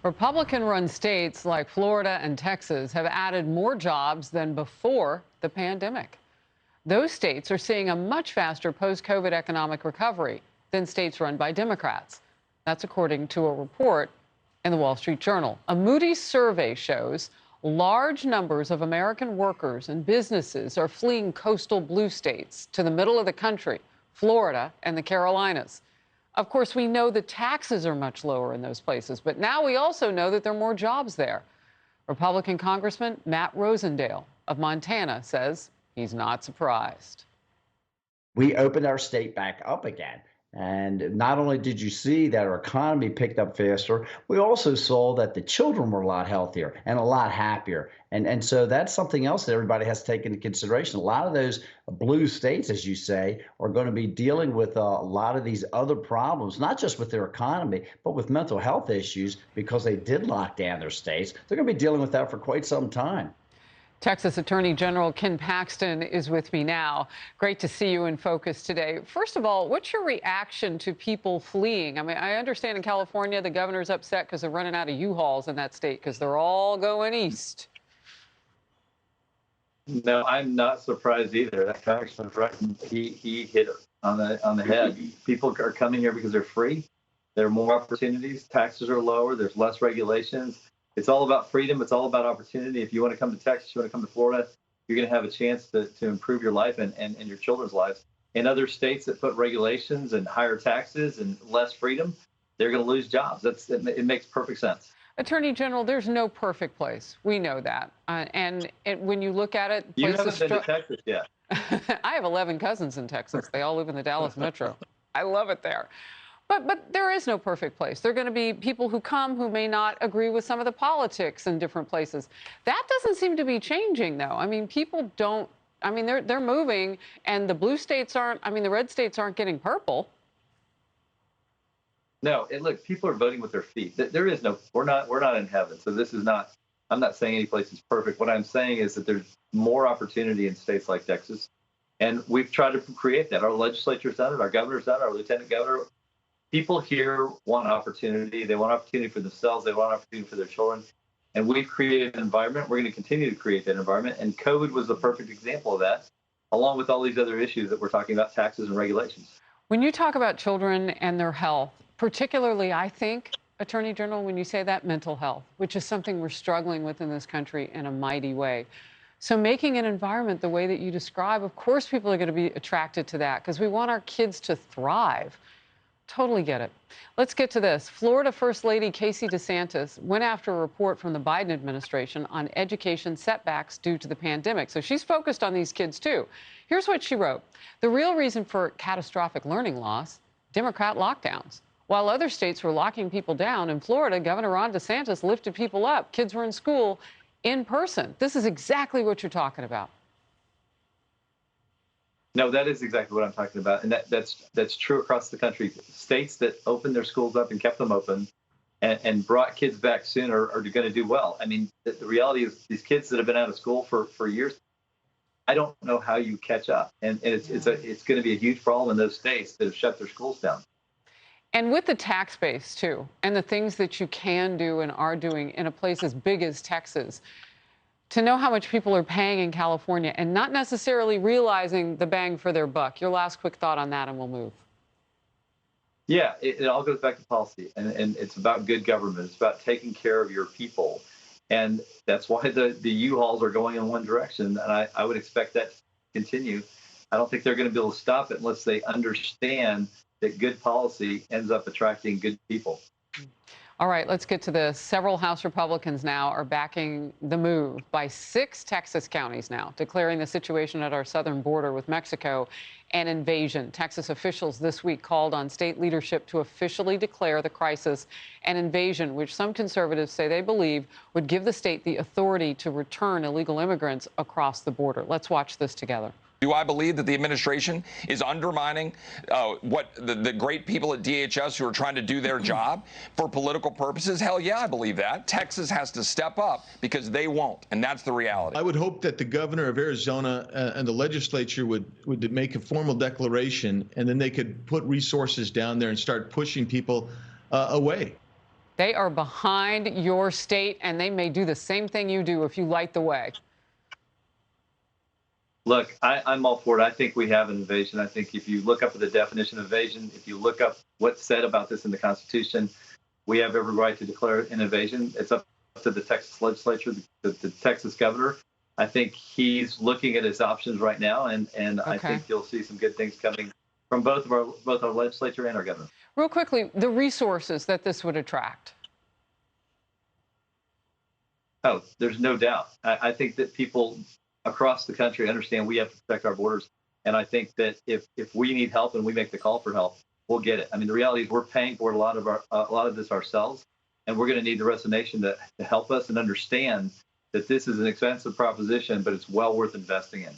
Republican-run states like Florida and Texas have added more jobs than before the pandemic. Those states are seeing a much faster post-COVID economic recovery than states run by Democrats. That's according to a report in the Wall Street Journal. A Moody's survey shows large numbers of American workers and businesses are fleeing coastal blue states to the middle of the country, Florida and the Carolinas. Of course, we know the taxes are much lower in those places, but now we also know that there are more jobs there. Republican Congressman Matt Rosendale of Montana says he's not surprised. We opened our state back up again. And not only did you see that our economy picked up faster, we also saw that the children were a lot healthier and a lot happier. And so that's something else that everybody has to take into consideration. A lot of those blue states, as you say, are going to be dealing with a lot of these other problems, not just with their economy, but with mental health issues because they did lock down their states. They're going to be dealing with that for quite some time. Texas Attorney General Ken Paxton is with me now. Great to see you in focus today. First of all, what's your reaction to people fleeing? I mean, I understand in California the governor's upset because they're running out of U-Hauls in that state because they're all going east. No, I'm not surprised either. That congressman's right. He hit it on the head. People are coming here because they're free. There are more opportunities. Taxes are lower. There's less regulations. It's all about freedom. It's all about opportunity. If you want to come to Texas, you want to come to Florida, you're going to have a chance to improve your life and your children's lives. In other states that put regulations and higher taxes and less freedom, they're going to lose jobs. It makes perfect sense. Attorney General, there's no perfect place. We know that. When you look at it, you haven't been to Texas yet. I have 11 cousins in Texas. They all live in the Dallas metro. I love it there. But there is no perfect place. There are going to be people who come who may not agree with some of the politics in different places. That doesn't seem to be changing, though. I mean, people don't. I mean, they're moving, and the blue states aren't. I mean, the red states aren't getting purple. No, and look, people are voting with their feet. There is no. We're not in heaven. So this is not. I'm not saying any place is perfect. What I'm saying is that there's more opportunity in states like Texas, and we've tried to create that. Our legislature's done it. Our governor's done it. Our lieutenant governor. People here want opportunity. They want opportunity for themselves. They want opportunity for their children. And we've created an environment. We're going to continue to create that environment. And COVID was the perfect example of that, along with all these other issues that we're talking about, taxes and regulations. When you talk about children and their health, particularly, I think, Attorney General, when you say that, mental health, which is something we're struggling with in this country in a mighty way. So making an environment the way that you describe, of course, people are going to be attracted to that because we want our kids to thrive. Totally get it. Let's get to this. Florida First Lady Casey DeSantis went after a report from the Biden administration on education setbacks due to the pandemic. So she's focused on these kids, too. Here's what she wrote. The real reason for catastrophic learning loss, Democrat lockdowns. While other states were locking people down, in Florida, Governor Ron DeSantis lifted people up. Kids were in school in person. This is exactly what you're talking about. No, that is exactly what I'm talking about. And that's true across the country. States that opened their schools up and kept them open and brought kids back sooner are going to do well. I mean, the reality is these kids that have been out of school for years, I don't know how you catch up. And it's going to be a huge problem in those states that have shut their schools down. And with the tax base, too, and the things that you can do and are doing in a place as big as Texas, to know how much people are paying in California and not necessarily realizing the bang for their buck. Your last quick thought on that, and we'll move. Yeah, it all goes back to policy, and it's about good government. It's about taking care of your people. And that's why the U-Hauls are going in one direction, and I would expect that to continue. I don't think they're going to be able to stop it unless they understand that good policy ends up attracting good people. All right, let's get to this. Several House Republicans now are backing the move by 6 Texas counties now, declaring the situation at our southern border with Mexico an invasion. Texas officials this week called on state leadership to officially declare the crisis an invasion, which some conservatives say they believe would give the state the authority to return illegal immigrants across the border. Let's watch this together. Do I believe that the administration is undermining what the great people at DHS who are trying to do their job for political purposes? Hell yeah, I believe that. Texas has to step up because they won't, and that's the reality. I would hope that the governor of Arizona and the legislature would make a formal declaration, and then they could put resources down there and start pushing people away. They are behind your state, and they may do the same thing you do if you light the way. Look, I'm all for it. I think we have an invasion. I think if you look up the definition of invasion, if you look up what's said about this in the Constitution, we have every right to declare an invasion. It's up to the Texas legislature, the Texas governor. I think he's looking at his options right now, and I think you'll see some good things coming from both our legislature and our governor. Real quickly, the resources that this would attract. Oh, there's no doubt. I think that people across the country understand we have to protect our borders. And I think that if we need help and we make the call for help, we'll get it. I mean, the reality is we're paying for a lot of this ourselves, and we're going to need the rest of the nation to help us and understand that this is an expensive proposition, but it's well worth investing in.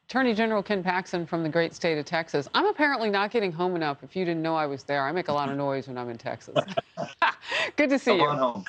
Attorney General Ken Paxton from the great state of Texas. I'm apparently not getting home enough. If you didn't know I was there, I make a lot of noise when I'm in Texas. Good to see you. Come on home.